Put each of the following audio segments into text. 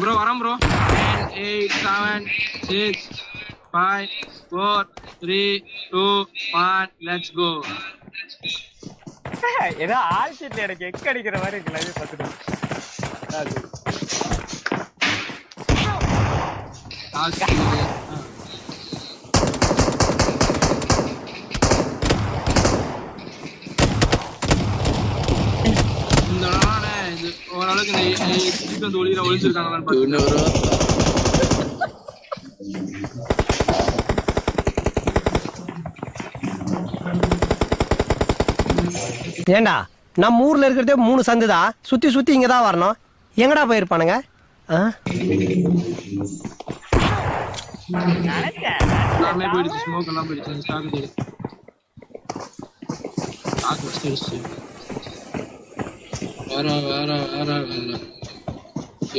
Bro வரோம் bro 10 8 7 6 5 4 3 2 1 let's go. ஏதோ ஆல்ஷீட்ல எனக்கு எக் அடிக்கிற மாதிரி இருக்கு லைவ் பார்த்துட்டு. இந்த இது ஓரளவுக்கு இந்த ஒளியில ஒளிஞ்சிருக்காங்களான்னு ஏண்டா நம்ம ஊர்ல இருக்கிறதே 3 சந்துதான், சுத்தி சுத்தி இங்கதான் வரணும். எங்கடா போயிருப்பானுங்க? போயிடுச்சு, ஸ்மோக் எல்லாம் போயிடுச்சு. வேற வேற வேற வேற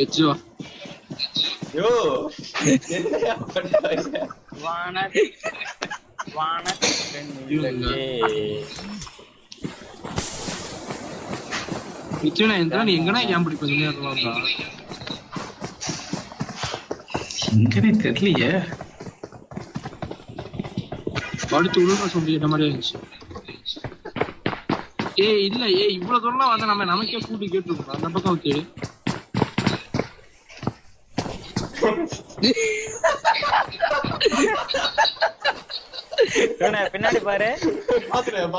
எஜ்ஜுவா யோ என்னையா பண்றாங்க? நீ எங்கனா ஏன் பிடி கொஞ்ச நேரம் எங்கனே தெரியலையே. படுத்து உள்ள சொல்லி இந்த மாதிரி இருந்துச்சு. இல்ல இவ்வளவு தூரம் வந்து நம்ம நமக்கே கூட்டி கேட்டுருக்கோம். அந்த பக்கம் கேடு பின்னாடி பாரு. பாத்துறேன்